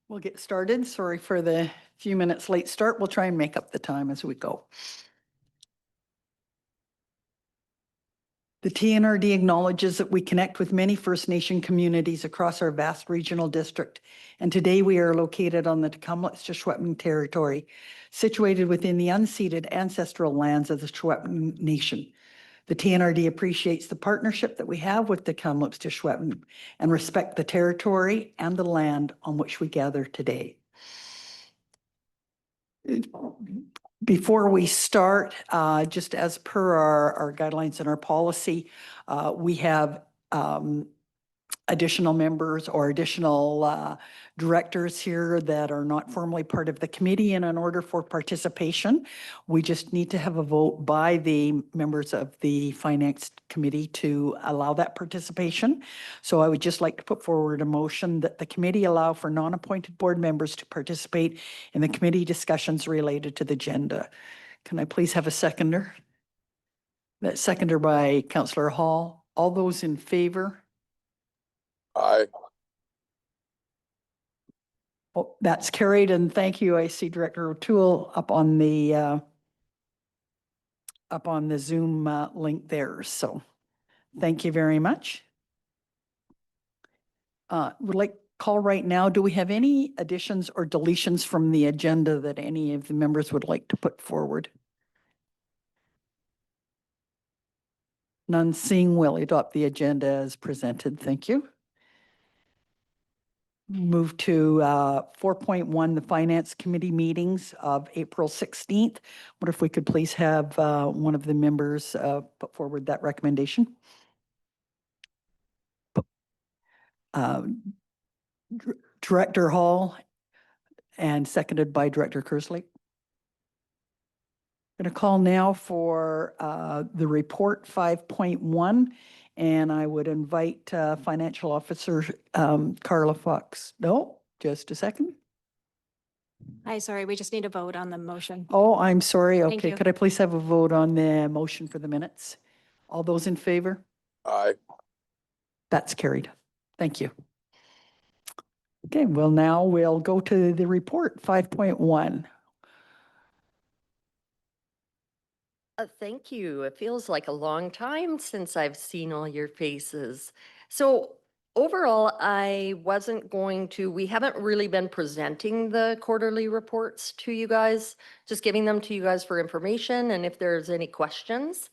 We'll get started. Sorry for the few minutes late start. We'll try and make up the time as we go. The TNRD acknowledges that we connect with many First Nation communities across our vast regional district, and today we are located on the Tk'emlúps-te-Secwépemc territory, situated within the unceded ancestral lands of the Secwépemc Nation. The TNRD appreciates the partnership that we have with the Tk'emlúps-te-Secwépemc and respect the territory and the land on which we gather today. Before we start, just as per our guidelines and our policy, we have additional members or additional directors here that are not formally part of the committee. And in order for participation, we just need to have a vote by the members of the Finance Committee to allow that participation. So I would just like to put forward a motion that the committee allow for non-appointed board members to participate in the committee discussions related to the agenda. Can I please have a seconder? That seconder by Councillor Hall. All those in favor? Aye. Oh, that's carried, and thank you. I see Director O'Toole up on the Zoom link there. So thank you very much. Would like to call right now. Do we have any additions or deletions from the agenda that any of the members would like to put forward? None seeing, will adopt the agenda as presented. Thank you. Move to 4.1, the Finance Committee meetings of April 16th. What if we could please have one of the members put forward that recommendation? Director Hall and seconded by Director Kerslake. I'm going to call now for the report 5.1. And I would invite Financial Officer Carla Fox. No, just a second. Hi, sorry, we just need a vote on the motion. Oh, I'm sorry. Thank Okay, you. could I please have a vote on the motion for the minutes? All those in favor? Aye. That's carried. Thank you. Okay, well, now we'll go to the report 5.1. Thank you. It feels like a long time since I've seen all your faces. So overall, we haven't really been presenting the quarterly reports to you guys, just giving them to you guys for information and if there's any questions.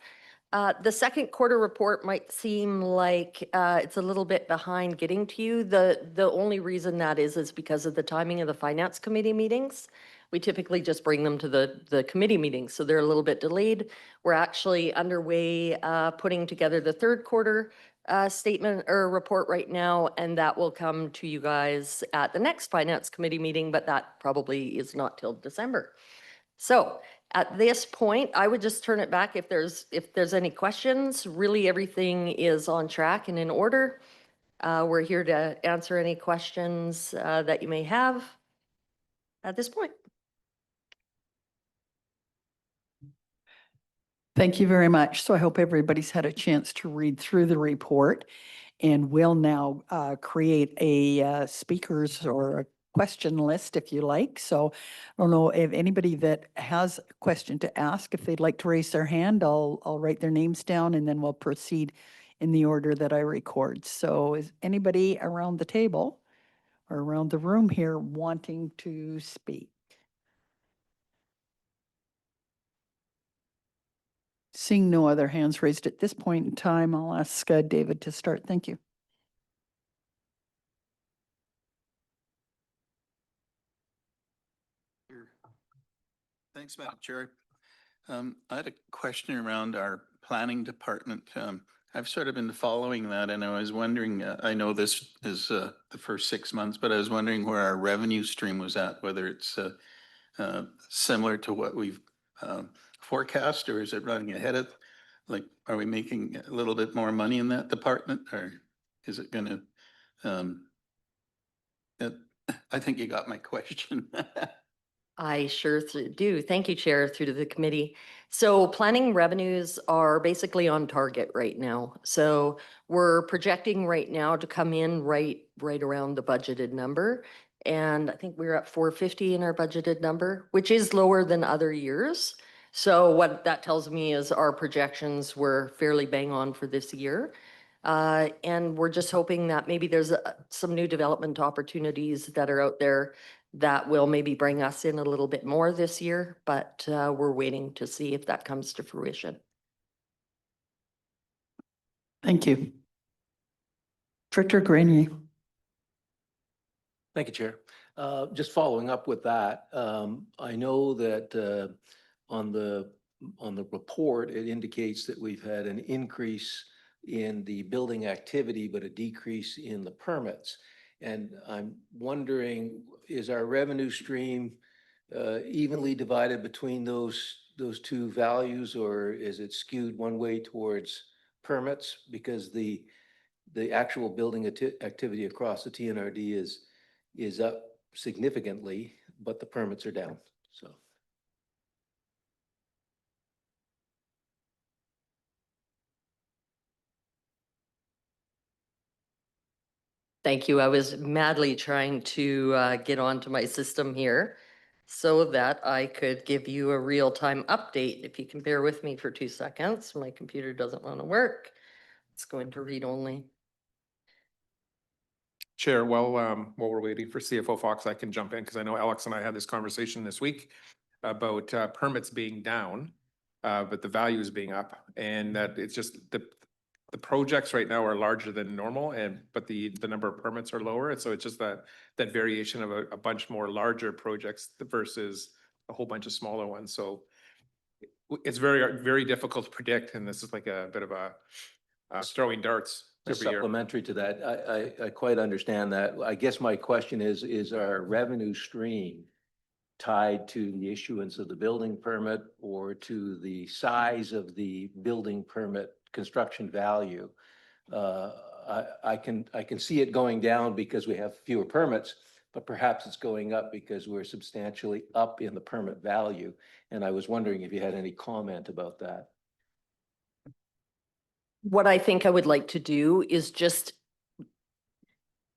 The second quarter report might seem like it's a little bit behind getting to you. The only reason that is because of the timing of the Finance Committee meetings. We typically just bring them to the committee meetings, so they're a little bit delayed. We're actually underway putting together the third quarter statement or report right now, and that will come to you guys at the next Finance Committee meeting, but that probably is not till December. So at this point, I would just turn it back if there's any questions. Really, everything is on track and in order. We're here to answer any questions that you may have at this point. Thank you very much. So I hope everybody's had a chance to read through the report, and we'll now create a speakers or a question list if you like. So I don't know if anybody that has a question to ask, if they'd like to raise their hand, I'll write their names down and then we'll proceed in the order that I record. So is anybody around the table or around the room here wanting to speak? Seeing no other hands raised at this point in time, I'll ask David to start. Thank you. Thanks, Madam Chair. I had a question around our planning department. I've sort of been following that, and I was wondering, I know this is the first 6 months, but I was wondering where our revenue stream was at, whether it's similar to what we've forecast, or is it running ahead of, like, are we making a little bit more money in that department, or is it going to, I think you got my question. I sure do. Thank you, Chair, through to the committee. So planning revenues are basically on target right now. So we're projecting right now to come in right around the budgeted number. And I think we were at 450 in our budgeted number, which is lower than other years. So what that tells me is our projections were fairly bang on for this year. And we're just hoping that maybe there's some new development opportunities that are out there that will maybe bring us in a little bit more this year, but we're waiting to see if that comes to fruition. Thank you. Director Grenier. Thank you, Chair. Just following up with that, I know that on the report, it indicates that we've had an increase in the building activity, but a decrease in the permits. And I'm wondering, is our revenue stream evenly divided between those two values, or is it skewed one way towards permits? Because the actual building activity across the TNRD is up significantly, but the permits are down, so. Thank you. I was madly trying to get onto my system here so that I could give you a real-time update. If you can bear with me for 2 seconds, my computer doesn't want to work. It's going to read only. Chair, while we're waiting for CFO Fox, I can jump in because I know Alex and I had this conversation this week about permits being down, but the values being up, and that it's just the projects right now are larger than normal, but the number of permits are lower, and so it's just that variation of a bunch more larger projects versus a whole bunch of smaller ones. So it's very difficult to predict, and this is like a bit of a throwing darts Just every year. supplementary to that, I quite understand that. I guess my question is our revenue stream tied to the issuance of the building permit or to the size of the building permit construction value? I can see it going down because we have fewer permits, but perhaps it's going up because we're substantially up in the permit value. And I was wondering if you had any comment about that. What I think I would like to do is just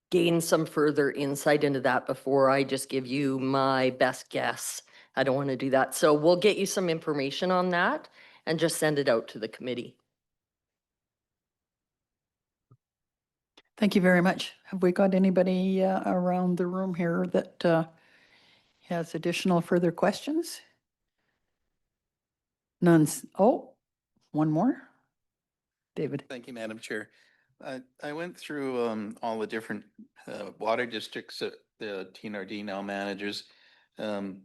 gain some further insight into that before I just give you my best guess. I don't want to do that. So we'll get you some information on that and just send it out to the committee. Thank you very much. Have we got anybody around the room here that has additional further questions? None. Oh, one more. David. Thank you, Madam Chair. I went through all the different water districts that the TNRD now manages. Are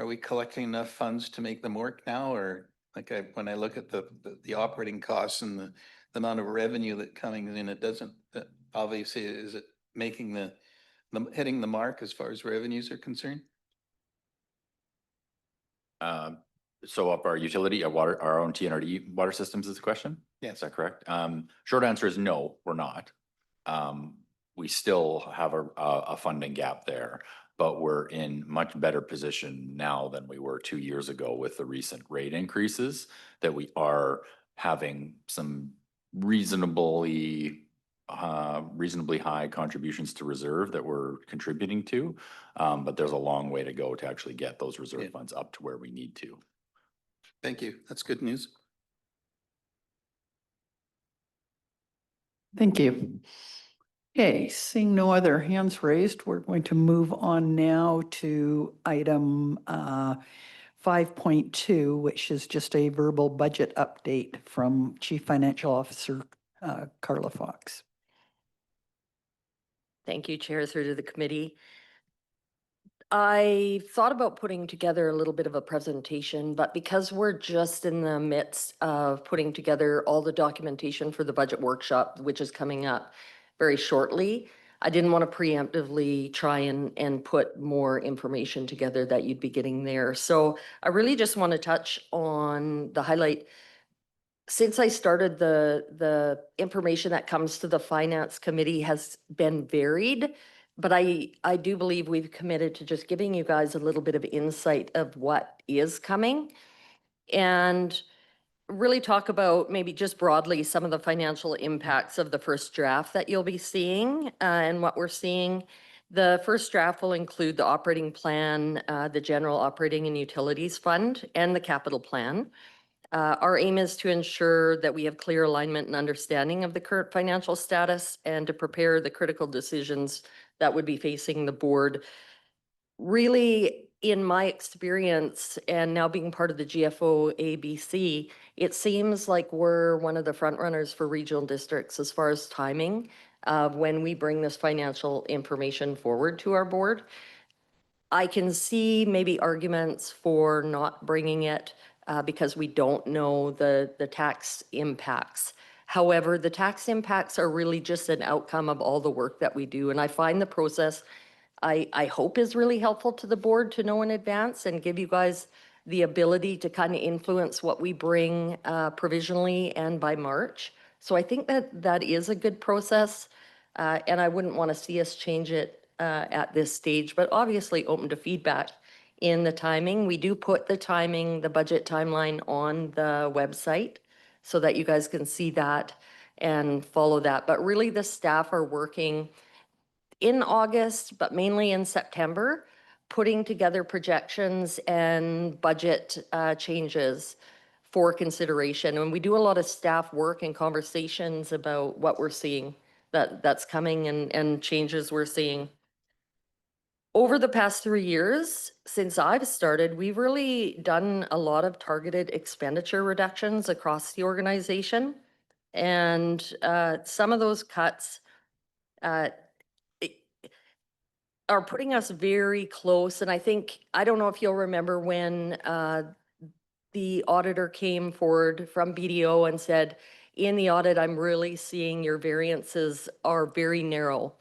we collecting enough funds to make them work now? Or like when I look at the operating costs and the amount of revenue that coming in, it doesn't, obviously, is it making hitting the mark as far as revenues are concerned? So up our utility, our own TNRD water systems is the question? Yes. Is that correct? Short answer is no, we're not. We still have a funding gap there, but we're in much better position now than we were 2 years ago with the recent rate increases, that we are having some reasonably high contributions to reserve that we're contributing to. But there's a long way to go to actually get those reserve funds up to where we need to. Thank you. That's good news. Thank you. Okay, seeing no other hands raised, we're going to move on now to item 5.2, which is just a verbal budget update from Chief Financial Officer Carla Fox. Thank you, Chair, through to the committee. I thought about putting together a little bit of a presentation, but because we're just in the midst of putting together all the documentation for the budget workshop, which is coming up very shortly, I didn't want to preemptively try and put more information together that you'd be getting there. So I really just want to touch on the highlight. Since I started, the information that comes to the Finance Committee has been varied, but I do believe we've committed to just giving you guys a little bit of insight of what is coming. And really talk about maybe just broadly some of the financial impacts of the first draft that you'll be seeing and what we're seeing. The first draft will include the operating plan, the general operating and utilities fund, and the capital plan. Our aim is to ensure that we have clear alignment and understanding of the current financial status and to prepare the critical decisions that would be facing the board. Really, in my experience, and now being part of the GFO ABC, it seems like we're one of the front runners for regional districts as far as timing of when we bring this financial information forward to our board. I can see maybe arguments for not bringing it because we don't know the tax impacts. However, the tax impacts are really just an outcome of all the work that we do. And I find the process, I hope, is really helpful to the board to know in advance and give you guys the ability to kind of influence what we bring provisionally and by March. So I think that that is a good process. And I wouldn't want to see us change it at this stage, but obviously open to feedback in the timing. We do put the timing, the budget timeline on the website so that you guys can see that and follow that. But really the staff are working in August, but mainly in September, putting together projections and budget changes for consideration. And we do a lot of staff work and conversations about what we're seeing that's coming and changes we're seeing. Over the past 3 years, since I've started, we've really done a lot of targeted expenditure reductions across the organization. And some of those cuts are putting us very close. And I don't know if you'll remember when the auditor came forward from BDO and said, in the audit, I'm really seeing your variances are very narrow.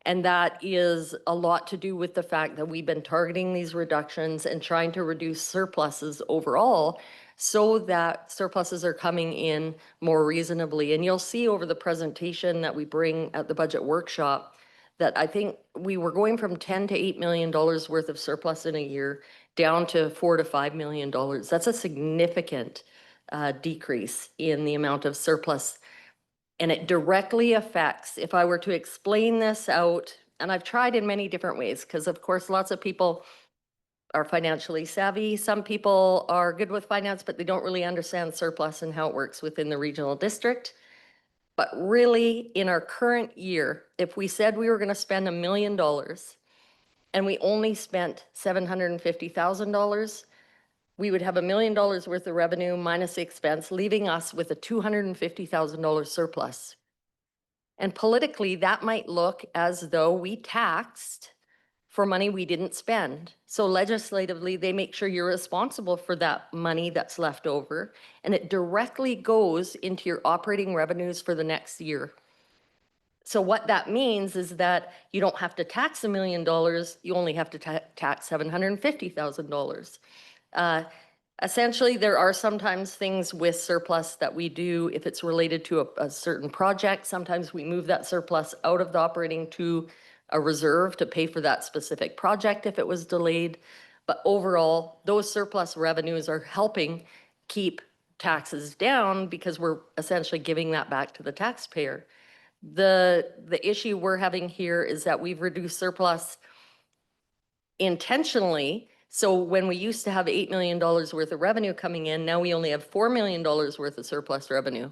And that is a lot to do with the fact that we've been targeting these reductions and trying to reduce surpluses overall so that surpluses are coming in more reasonably. And you'll see over the presentation that we bring at the budget workshop that I think we were going from $10 to $8 million worth of surplus in a year down to $4 to $5 million. That's a significant decrease in the amount of surplus. And it directly affects, if I were to explain this out, and I've tried in many different ways, because of course, lots of people are financially savvy. Some people are good with finance, but they don't really understand surplus and how it works within the regional district. But really, in our current year, if we said we were going to spend $1 million and we only spent $750,000, we would have $1 million worth of revenue minus the expense, leaving us with a $250,000 surplus. And politically, that might look as though we taxed for money we didn't spend. So legislatively, they make sure you're responsible for that money that's left over, and it directly goes into your operating revenues for the next year. So what that means is that you don't have to tax $1 million, you only have to tax $750,000. Essentially, there are sometimes things with surplus that we do if it's related to a certain project. Sometimes we move that surplus out of the operating to a reserve to pay for that specific project if it was delayed. But overall, those surplus revenues are helping keep taxes down because we're essentially giving that back to the taxpayer. The issue we're having here is that we've reduced surplus intentionally. So when we used to have $8 million worth of revenue coming in, now we only have $4 million worth of surplus revenue.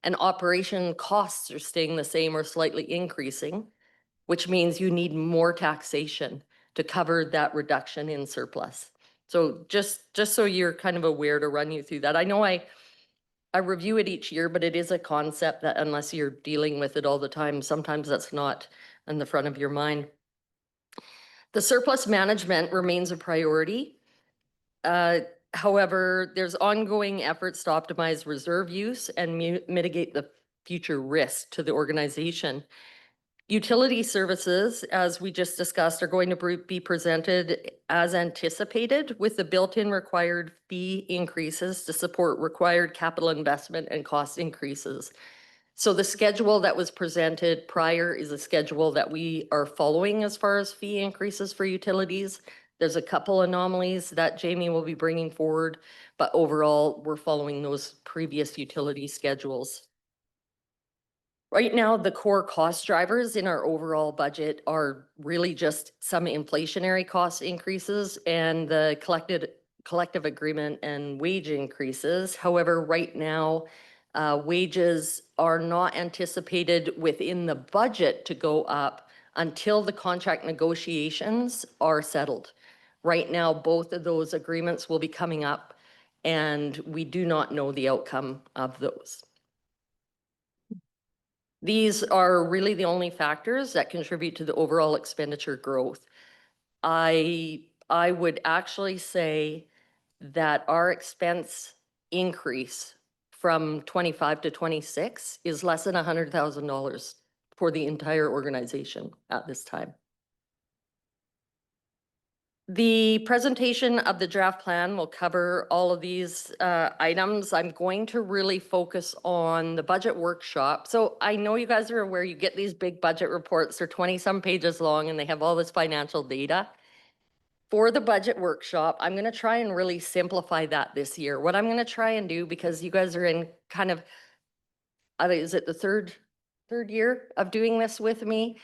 And operation costs are staying the same or slightly increasing, which means you need more taxation to cover that reduction in surplus. So just so you're kind of aware, to run you through that. I know I review it each year, but it is a concept that unless you're dealing with it all the time, sometimes that's not in the front of your mind. The surplus management remains a priority. However, there's ongoing efforts to optimize reserve use and mitigate the future risk to the organization. Utility services, as we just discussed, are going to be presented as anticipated with the built-in required fee increases to support required capital investment and cost increases. So the schedule that was presented prior is a schedule that we are following as far as fee increases for utilities. There's a couple anomalies that Jamie will be bringing forward, but overall, we're following those previous utility schedules. Right now, the core cost drivers in our overall budget are really just some inflationary cost increases and the collective agreement and wage increases. However, right now, wages are not anticipated within the budget to go up until the contract negotiations are settled. Right now, both of those agreements will be coming up, and we do not know the outcome of those. These are really the only factors that contribute to the overall expenditure growth. I would actually say that our expense increase from 25 to 26 is less than $100,000 for the entire organization at this time. The presentation of the draft plan will cover all of these items. I'm going to really focus on the budget workshop. So I know you guys are aware you get these big budget reports. They're 20-some pages long and they have all this financial data. For the budget workshop, I'm going to try and really simplify that this year. What I'm going to try and do, because you guys are in kind of, is it the third year of doing this with me?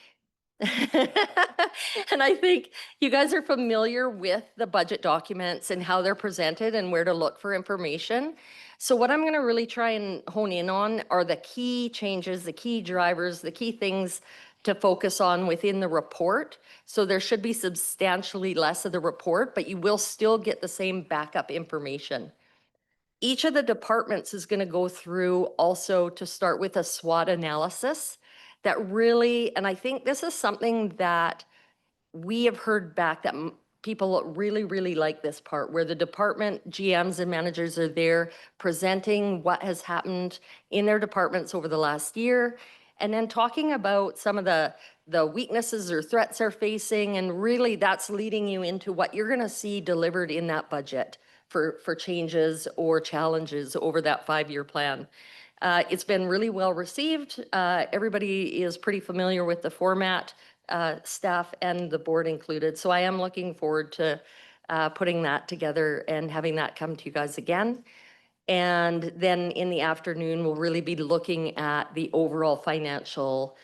And I think you guys are familiar with the budget documents and how they're presented and where to look for information. So what I'm going to really try and hone in on are the key changes, the key drivers, the key things to focus on within the report. So there should be substantially less of the report, but you will still get the same backup information. Each of the departments is going to go through also to start with a SWOT analysis that really, and I think this is something that we have heard back that people really, really like this part where the department GMs and managers are there presenting what has happened in their departments over the last year, and then talking about some of the weaknesses or threats they're facing, and really that's leading you into what you're going to see delivered in that budget for changes or challenges over that 5-year plan. It's been really well received. Everybody is pretty familiar with the format, staff and the board included. So I am looking forward to putting that together and having that come to you guys again. And then in the afternoon, we'll really be looking at the overall financial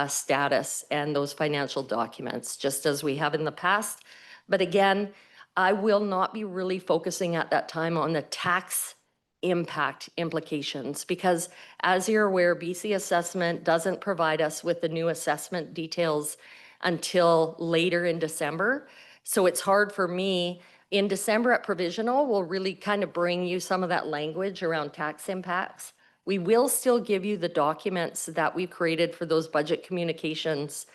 status and those financial documents, just as we have in the past. But again, I will not be really focusing at that time on the tax impact implications, because as you're aware, BC Assessment doesn't provide us with the new assessment details until later in December. So it's hard for me. In December at provisional, we'll really kind of bring you some of that language around tax impacts. We will still give you the documents that we've created for those budget communications,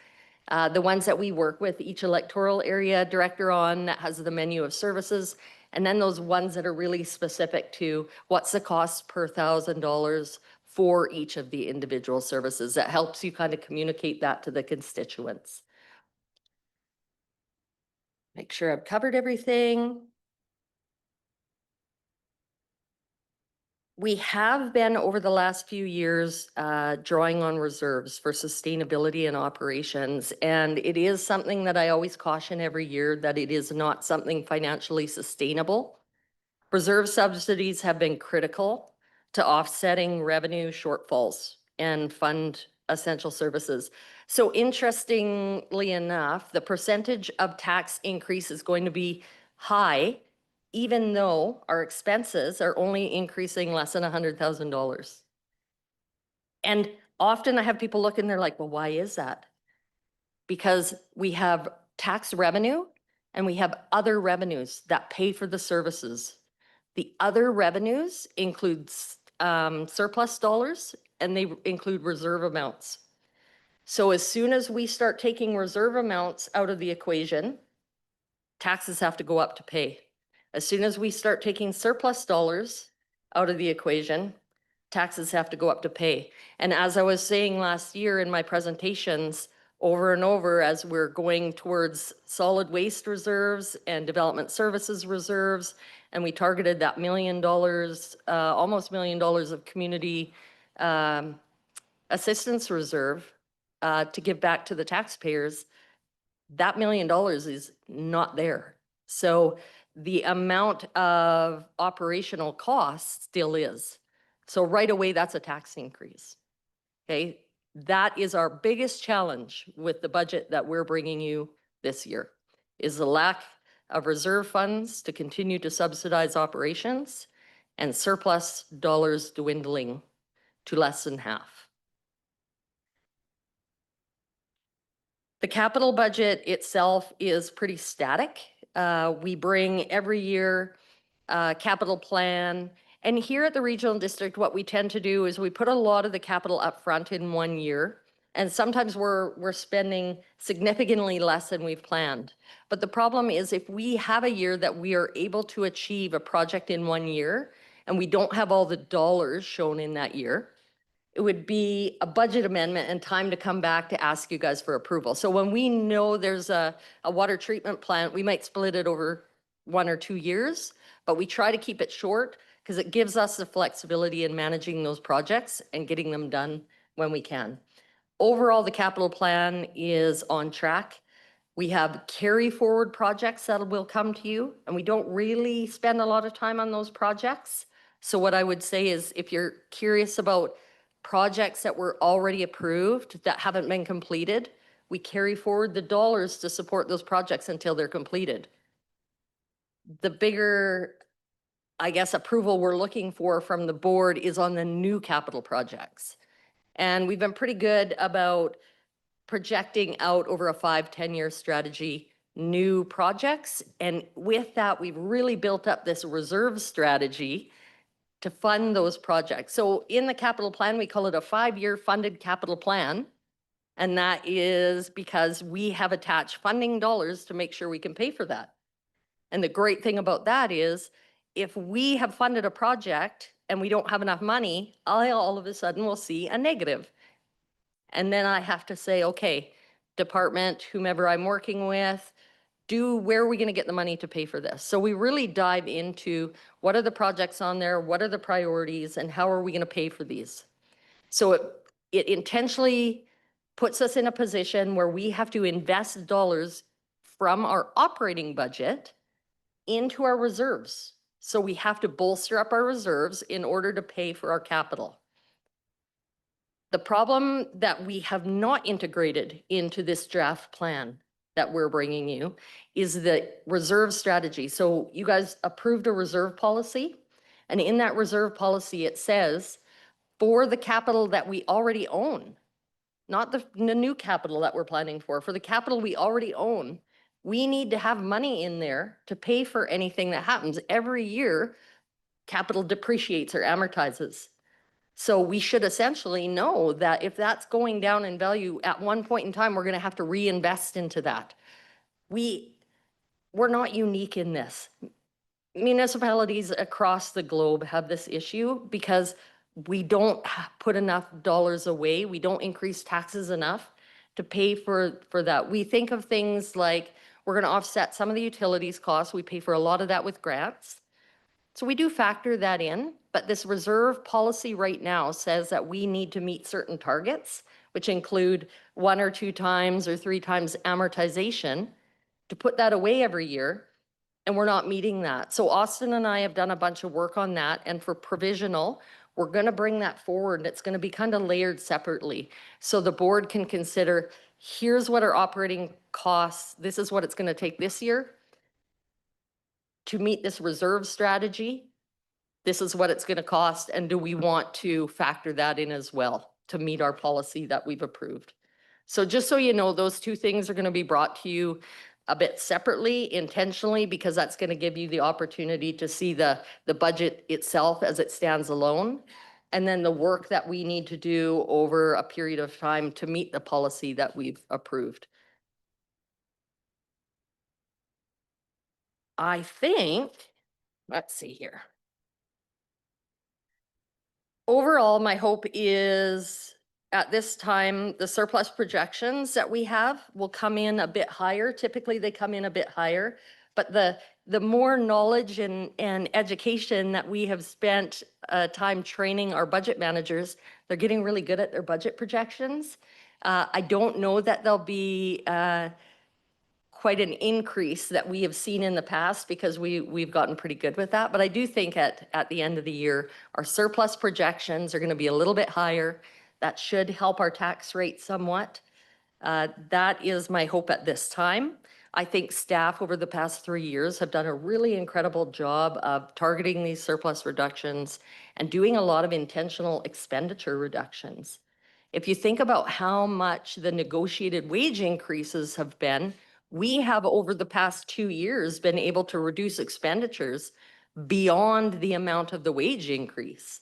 the ones that we work with each electoral area director on that has the menu of services, and then those ones that are really specific to what's the cost per $1,000 for each of the individual services. That helps you kind of communicate that to the constituents. Make sure I've covered everything. We have been over the last few years drawing on reserves for sustainability and operations. And it is something that I always caution every year that it is not something financially sustainable. Reserve subsidies have been critical to offsetting revenue shortfalls and fund essential services. So interestingly enough, the percentage of tax increase is going to be high, even though our expenses are only increasing less than $100,000. And often I have people look and they're like, well, why is that? Because we have tax revenue and we have other revenues that pay for the services. The other revenues includes surplus dollars, and they include reserve amounts. So as soon as we start taking reserve amounts out of the equation, taxes have to go up to pay. As soon as we start taking surplus dollars out of the equation, taxes have to go up to pay. And as I was saying last year in my presentations, over and over, as we're going towards solid waste reserves and development services reserves, and we targeted that $1 million, almost $1 million of community assistance reserve to give back to the taxpayers, that $1 million is not there. So the amount of operational costs still is. So right away, that's a tax increase. Okay, that is our biggest challenge with the budget that we're bringing you this year, is the lack of reserve funds to continue to subsidize operations and surplus dollars dwindling to less than half. The capital budget itself is pretty static. We bring every year capital plan. And here at the regional district, what we tend to do is we put a lot of the capital up front in 1 year. And sometimes we're spending significantly less than we've planned. But the problem is if we have a year that we are able to achieve a project in 1 year and we don't have all the dollars shown in that year, it would be a budget amendment and time to come back to ask you guys for approval. So when we know there's a water treatment plant, we might split it over 1 or 2 years, but we try to keep it short because it gives us the flexibility in managing those projects and getting them done when we can. Overall, the capital plan is on track. We have carry forward projects that will come to you, and we don't really spend a lot of time on those projects. So what I would say is if you're curious about projects that were already approved that haven't been completed, we carry forward the dollars to support those projects until they're completed. The bigger, I guess, approval we're looking for from the board is on the new capital projects. And we've been pretty good about projecting out over a 5-10 year strategy new projects. And with that, we've really built up this reserve strategy to fund those projects. So in the capital plan, we call it a 5-year funded capital plan. And that is because we have attached funding dollars to make sure we can pay for that. And the great thing about that is if we have funded a project and we don't have enough money, I all of a sudden will see a negative. And then I have to say, okay, department, whomever I'm working with, where are we going to get the money to pay for this? So we really dive into what are the projects on there, what are the priorities, and how are we going to pay for these? So it intentionally puts us in a position where we have to invest dollars from our operating budget into our reserves. So we have to bolster up our reserves in order to pay for our capital. The problem that we have not integrated into this draft plan that we're bringing you is the reserve strategy. So you guys approved a reserve policy, and in that reserve policy, it says for the capital that we already own, not the new capital that we're planning for the capital we already own, we need to have money in there to pay for anything that happens. Every year, capital depreciates or amortizes. So we should essentially know that if that's going down in value at one point in time, we're going to have to reinvest into that. We're not unique in this. Municipalities across the globe have this issue because we don't put enough dollars away. We don't increase taxes enough to pay for that. We think of things like we're going to offset some of the utilities costs. We pay for a lot of that with grants. So we do factor that in, but this reserve policy right now says that we need to meet certain targets, which include 1 or 2 times or 3 times amortization to put that away every year. And we're not meeting that. So Austin and I have done a bunch of work on that. And for provisional, we're going to bring that forward. It's going to be kind of layered separately. So the board can consider, here's what our operating costs, this is what it's going to take this year to meet this reserve strategy. This is what it's going to cost. And do we want to factor that in as well to meet our policy that we've approved? So just so you know, those 2 things are going to be brought to you a bit separately, intentionally, because that's going to give you the opportunity to see the budget itself as it stands alone, and then the work that we need to do over a period of time to meet the policy that we've approved. I think, let's see here. Overall, my hope is at this time, the surplus projections that we have will come in a bit higher. Typically, they come in a bit higher, but the more knowledge and education that we have spent time training our budget managers, they're getting really good at their budget projections. I don't know that they'll be quite an increase that we have seen in the past because we've gotten pretty good with that. But I do think at the end of the year, our surplus projections are going to be a little bit higher. That should help our tax rate somewhat. That is my hope at this time. I think staff over the past 3 years have done a really incredible job of targeting these surplus reductions and doing a lot of intentional expenditure reductions. If you think about how much the negotiated wage increases have been, we have over the past 2 years been able to reduce expenditures beyond the amount of the wage increase.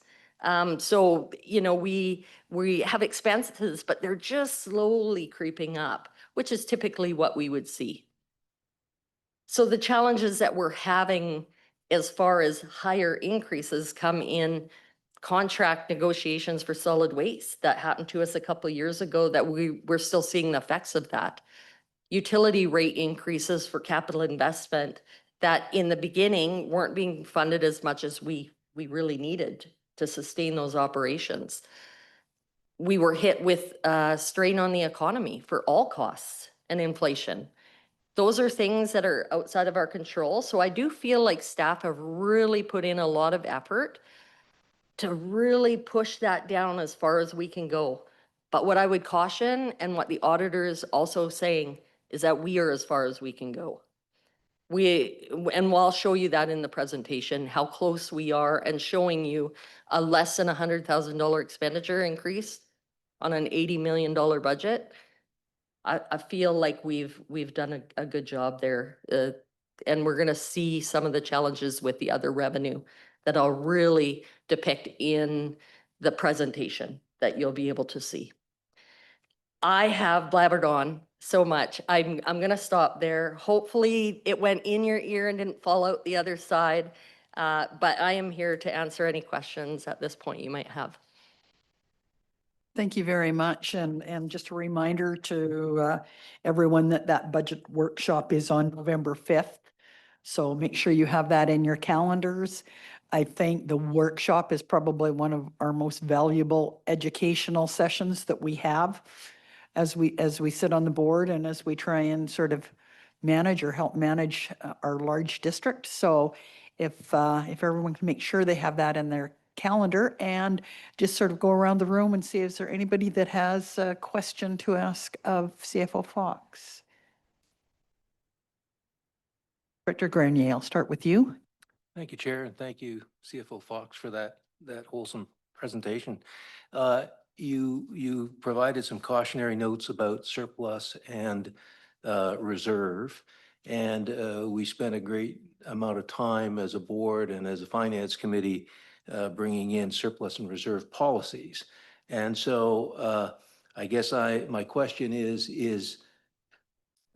So, you know, we have expenses, but they're just slowly creeping up, which is typically what we would see. So the challenges that we're having as far as higher increases come in contract negotiations for solid waste that happened to us a couple of years ago that we're still seeing the effects of that. Utility rate increases for capital investment that in the beginning weren't being funded as much as we really needed to sustain those operations. We were hit with strain on the economy for all costs and inflation. Those are things that are outside of our control. So I do feel like staff have really put in a lot of effort to really push that down as far as we can go. But what I would caution, and what the auditor is also saying, is that we are as far as we can go. And I'll show you that in the presentation, how close we are, and showing you a less than $100,000 expenditure increase on an $80 million budget. I feel like we've done a good job there. And we're gonna see some of the challenges with the other revenue that I'll really depict in the presentation that you'll be able to see. I have blabbered on so much. I'm gonna stop there. Hopefully it went in your ear and didn't fall out the other side. But I am here to answer any questions at this point you might have. Thank you very much. And just a reminder to everyone that that budget workshop is on November 5th. So make sure you have that in your calendars. I think the workshop is probably one of our most valuable educational sessions that we have as we sit on the board and as we try and sort of manage or help manage our large district. So if everyone can make sure they have that in their calendar, and just sort of go around the room and see, is there anybody that has a question to ask of CFO Fox? Director Grenier, I'll start with you. Thank you, Chair, and thank you, CFO Fox, for that wholesome presentation. You provided some cautionary notes about surplus and reserve, and we spent a great amount of time as a board and as a finance committee bringing in surplus and reserve policies. And so I guess my question is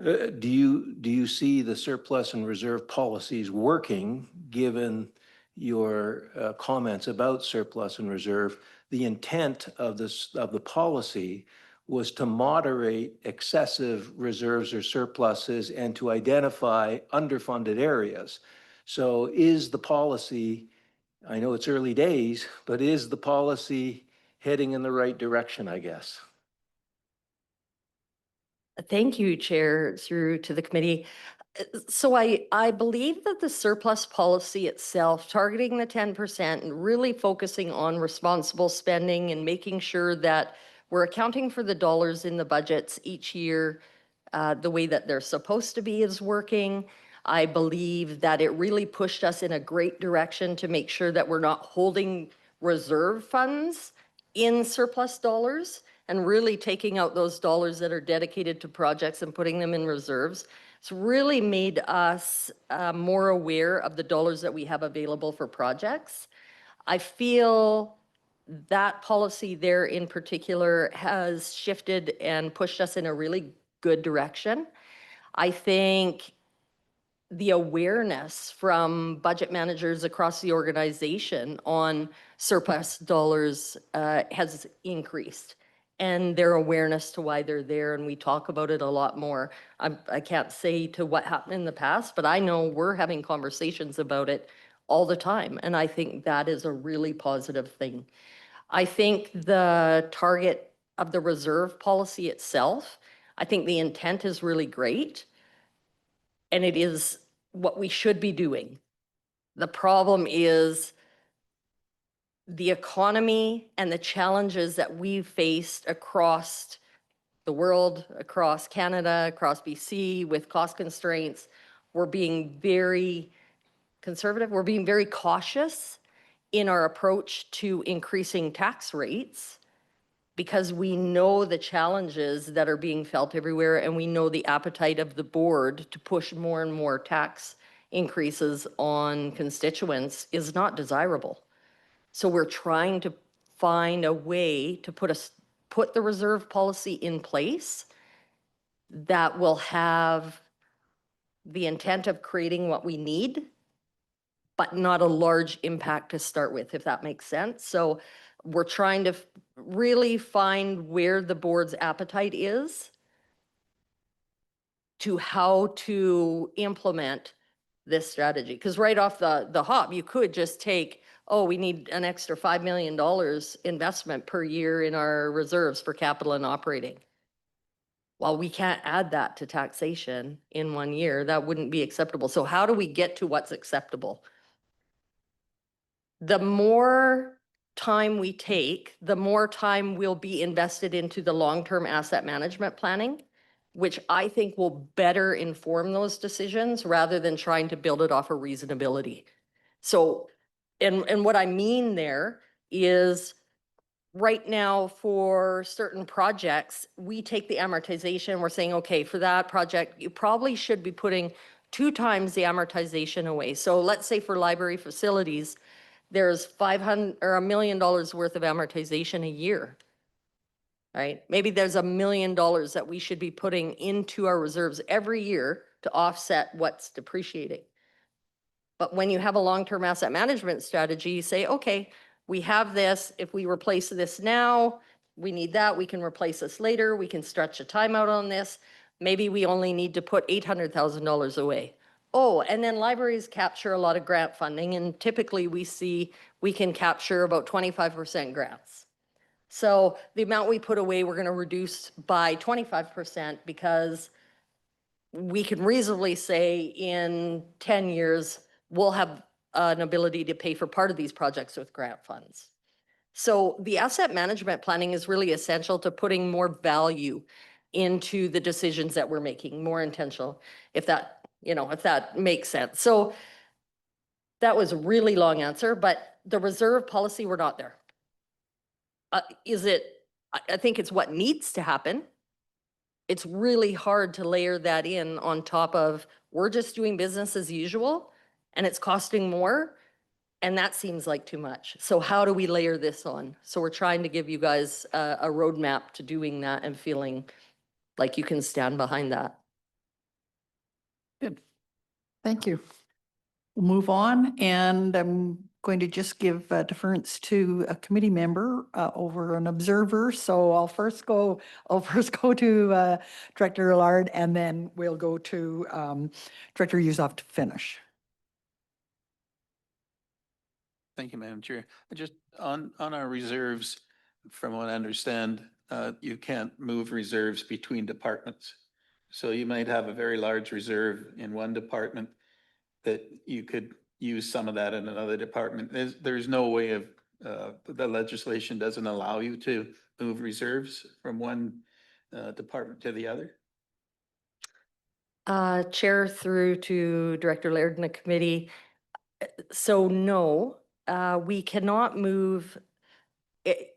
do you see the surplus and reserve policies working, given your comments about surplus and reserve? The intent of the policy was to moderate excessive reserves or surpluses and to identify underfunded areas. So is the policy, I know it's early days, but is the policy heading in the right direction, I guess? Thank you, Chair, through to the committee. So I believe that the surplus policy itself, targeting the 10% and really focusing on responsible spending and making sure that we're accounting for the dollars in the budgets each year the way that they're supposed to be, is working. I believe that it really pushed us in a great direction to make sure that we're not holding reserve funds in surplus dollars and really taking out those dollars that are dedicated to projects and putting them in reserves. It's really made us more aware of the dollars that we have available for projects. I feel that policy there in particular has shifted and pushed us in a really good direction. I think the awareness from budget managers across the organization on surplus dollars has increased, and their awareness to why they're there, and we talk about it a lot more. I can't say to what happened in the past, but I know we're having conversations about it all the time, and I think that is a really positive thing. I think the target of the reserve policy itself, I think the intent is really great. and it is what we should be doing. The problem is the economy and the challenges that we've faced across the world, across Canada, across BC with cost constraints. We're being very conservative. We're being very cautious in our approach to increasing tax rates because we know the challenges that are being felt everywhere, and we know the appetite of the board to push more and more tax increases on constituents is not desirable. So we're trying to find a way to put the reserve policy in place that will have the intent of creating what we need, but not a large impact to start with, if that makes sense. So we're trying to really find where the board's appetite is to how to implement this strategy. Because right off the hop, you could just take, oh, we need an extra $5 million investment per year in our reserves for capital and operating. Well, we can't add that to taxation in 1 year. That wouldn't be acceptable. So how do we get to what's acceptable? The more time we take, the more time will be invested into the long-term asset management planning, which I think will better inform those decisions rather than trying to build it off of reasonability. So, and what I mean there is right now for certain projects, we take the amortization, we're saying, okay, for that project, you probably should be putting 2 times the amortization away. So let's say for library facilities, there's $500 or $1 million worth of amortization a year, right? Maybe there's $1 million that we should be putting into our reserves every year to offset what's depreciating. But when you have a long-term asset management strategy, you say, okay, we have this. If we replace this now, we need that. We can replace this later. We can stretch a timeout on this. Maybe we only need to put $800,000 away. Oh, and then libraries capture a lot of grant funding, and typically we see we can capture about 25% grants. So the amount we put away, we're going to reduce by 25% because we can reasonably say in 10 years, we'll have an ability to pay for part of these projects with grant funds. So the asset management planning is really essential to putting more value into the decisions that we're making, more intentional, if that, if that makes sense. So that was a really long answer, but the reserve policy, we're not there. I think it's what needs to happen. It's really hard to layer that in on top of, we're just doing business as usual and it's costing more. And that seems like too much. So how do we layer this on? So we're trying to give you guys a roadmap to doing that and feeling like you can stand behind that. Good. Thank you. We'll move on, and I'm going to just give deference to a committee member over an observer. So I'll first go to Director Allard, and then we'll go to Director Yusof to finish. Thank you, Madam Chair. Just on our reserves, from what I understand, you can't move reserves between departments. So you might have a very large reserve in one department that you could use some of that in another department. There's no way of, the legislation doesn't allow you to move reserves from one department to the other. Chair through to Director Laird and the committee. So no, we cannot move it.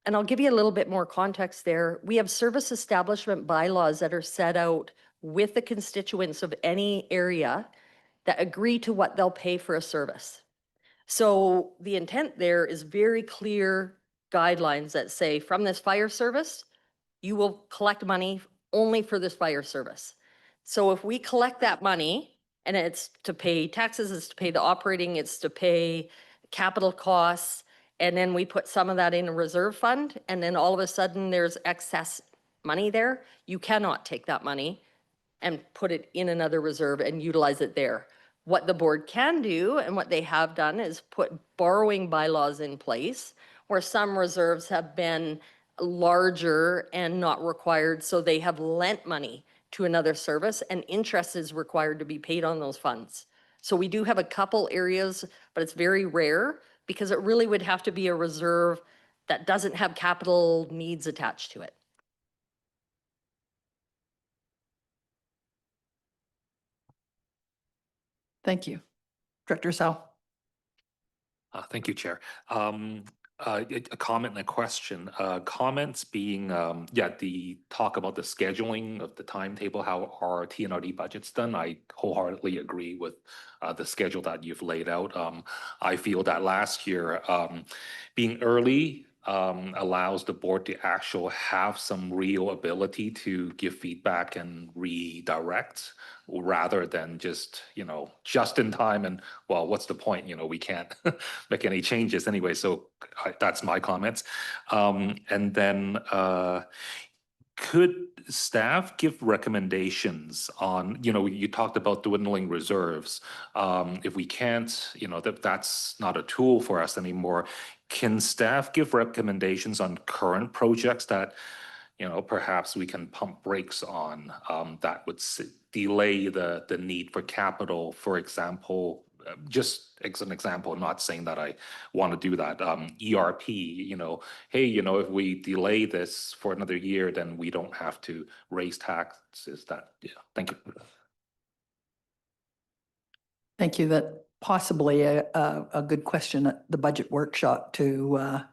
And I'll give you a little bit more context there. We have service establishment bylaws that are set out with the constituents of any area that agree to what they'll pay for a service. So the intent there is very clear guidelines that say from this fire service, you will collect money only for this fire service. So if we collect that money and it's to pay taxes, it's to pay the operating, it's to pay capital costs, and then we put some of that in a reserve fund, and then all of a sudden there's excess money there, you cannot take that money and put it in another reserve and utilize it there. What the board can do, and what they have done, is put borrowing bylaws in place where some reserves have been larger and not required, so they have lent money to another service, and interest is required to be paid on those funds. So we do have a couple areas, but it's very rare because it really would have to be a reserve that doesn't have capital needs attached to it. Thank you. Director Sao. Thank you, Chair. A comment and a question. Comments being, the talk about the scheduling of the timetable, how our TNRD budget's done. I wholeheartedly agree with the schedule that you've laid out. I feel that last year, being early allows the board to actually have some real ability to give feedback and redirect rather than just, just in time and, well, what's the point? We can't make any changes anyway. So that's my comments. And then could staff give recommendations on, you talked about dwindling reserves. If we can't, that's not a tool for us anymore. Can staff give recommendations on current projects that, perhaps we can pump brakes on that would delay the need for capital, for example, just as an example, I'm not saying that I want to do that. ERP, hey, if we delay this for another year, then we don't have to raise taxes. Thank you. Thank you. That possibly a good question at the budget workshop to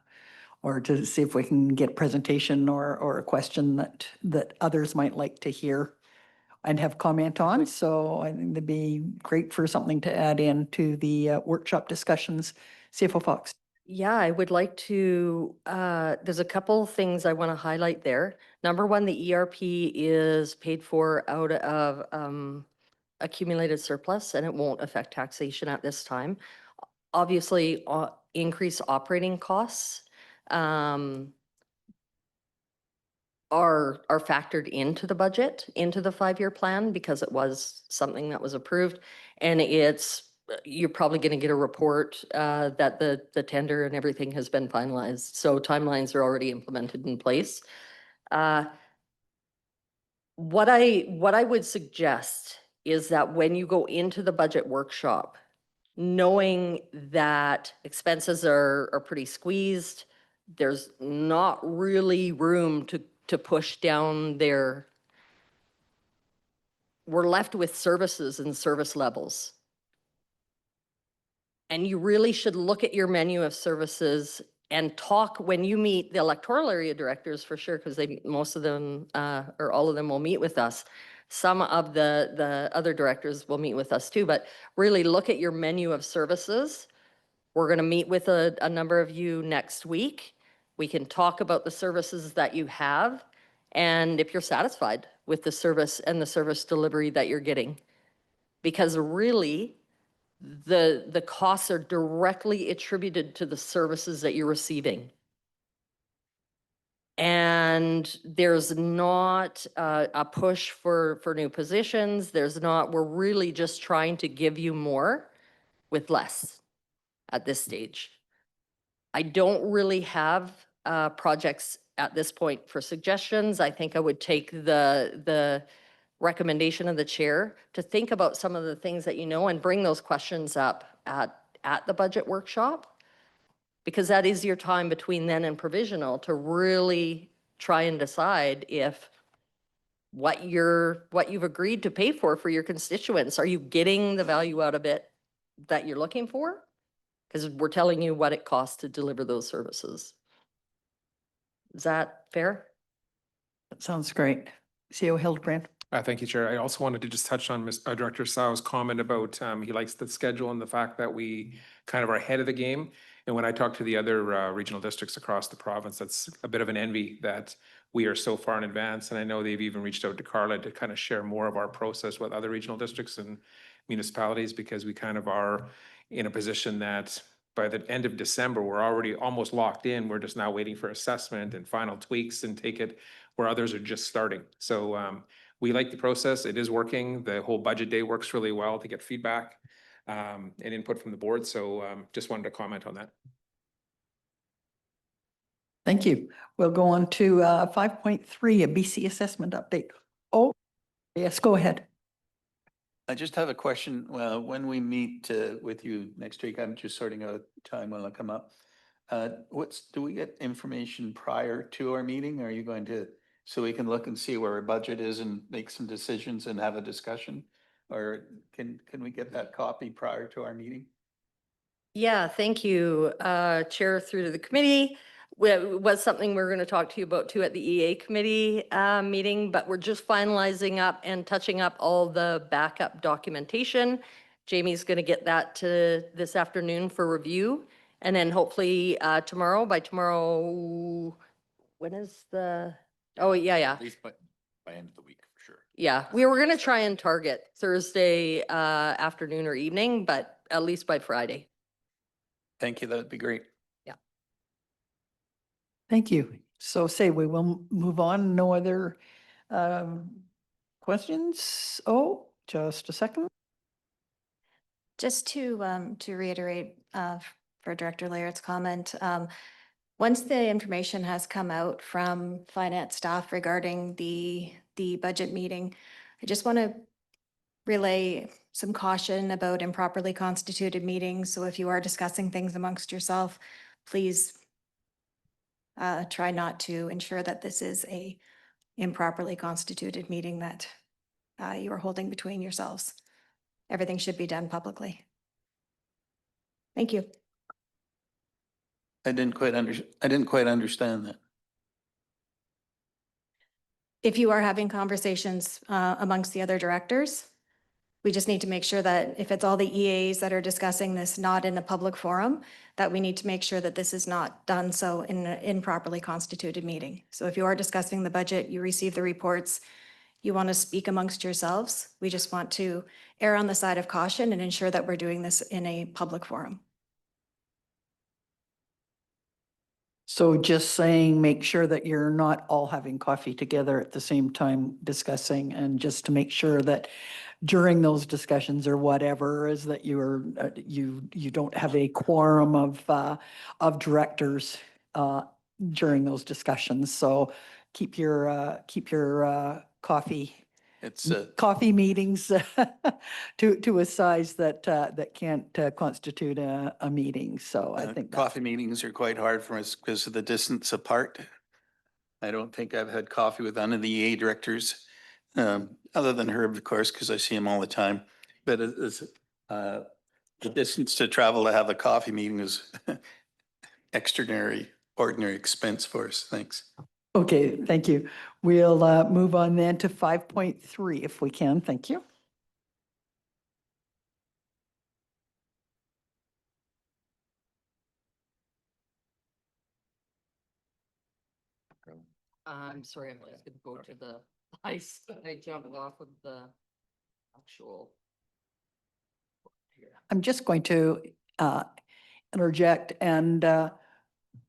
or to see if we can get a presentation or a question that others might like to hear and have comment on. So I think that'd be great for something to add in to the workshop discussions. CFO Fox. Yeah, I would like to, there's a couple things I want to highlight there. Number one, the ERP is paid for out of accumulated surplus and it won't affect taxation at this time. Obviously, increased operating costs are factored into the budget, into the 5-year plan, because it was something that was approved. And you're probably going to get a report that the tender and everything has been finalized. So timelines are already implemented in place. What I would suggest is that when you go into the budget workshop, knowing that expenses are pretty squeezed, there's not really room to push down there. We're left with services and service levels. And you really should look at your menu of services and talk when you meet the electoral area directors, for sure, because most of them or all of them will meet with us. Some of the other directors will meet with us too, but really look at your menu of services. We're going to meet with a number of you next week. We can talk about the services that you have and if you're satisfied with the service and the service delivery that you're getting. Because really, the costs are directly attributed to the services that you're receiving. And there's not a push for new positions. We're really just trying to give you more with less at this stage. I don't really have projects at this point for suggestions. I think I would take the recommendation of the chair to think about some of the things that and bring those questions up at the budget workshop, because that is your time between then and provisional to really try and decide if what you've agreed to pay for your constituents, are you getting the value out of it that you're looking for? Because we're telling you what it costs to deliver those services. Is that fair? That sounds great. CEO Hildebrand. Thank you, Chair. I also wanted to just touch on Director Sau's comment about he likes the schedule and the fact that we kind of are ahead of the game. And when I talk to the other regional districts across the province, that's a bit of an envy that we are so far in advance. And I know they've even reached out to Carla to kind of share more of our process with other regional districts and municipalities, because we kind of are in a position that by the end of December, we're already almost locked in. We're just now waiting for assessment and final tweaks and take it where others are just starting. So we like the process. It is working. The whole budget day works really well to get feedback and input from the board. So just wanted to comment on that. Thank you. We'll go on to 5.3, a BC assessment update. Oh, Yes, go ahead. I just have a question. Well, when we meet with you next week, I'm just sorting out time when I come up. Do we get information prior to our meeting? Are you going to, so we can look and see where our budget is and make some decisions and have a discussion? Or can we get that copy prior to our meeting? Yeah, thank you, Chair, through to the committee. Was something we're going to talk to you about too at the EA committee meeting, but we're just finalizing up and touching up all the backup documentation. Jamie's going to get that to this afternoon for review. And then hopefully by tomorrow, when is oh, yeah. At least by end of the week, for sure. Yeah, we were going to try and target Thursday afternoon or evening, but at least by Friday. Thank you. That'd be great. Thank you. So we will move on. No other questions? Oh, just a second. Just to reiterate for Director Laird's comment, once the information has come out from finance staff regarding the budget meeting, I just want to relay some caution about improperly constituted meetings. So if you are discussing things amongst yourself, please try not to ensure that this is a improperly constituted meeting that you are holding between yourselves. Everything should be done publicly. Thank you. I didn't quite understand that. If you are having conversations amongst the other directors, we just need to make sure that if it's all the EAs that are discussing this not in a public forum, that we need to make sure that this is not done so in an improperly constituted meeting. So if you are discussing the budget, you receive the reports, you want to speak amongst yourselves, we just want to err on the side of caution and ensure that we're doing this in a public forum. So just saying, make sure that you're not all having coffee together at the same time discussing, and just to make sure that during those discussions or whatever is that you're, you don't have a quorum of directors during those discussions. So keep your coffee It's coffee meetings to a size that that can't constitute a meeting. So I think coffee meetings are quite hard for us because of the distance apart. I don't think I've had coffee with any of the EA directors, other than Herb, of course, because I see him all the time. But it's the distance to travel to have a coffee meeting is ordinary expense for us. Thanks. Okay, thank you. We'll move on then to 5.3 if we can. Thank you. I'm sorry, I'm just gonna go to the, I jumped off of the actual. I'm just going to interject, and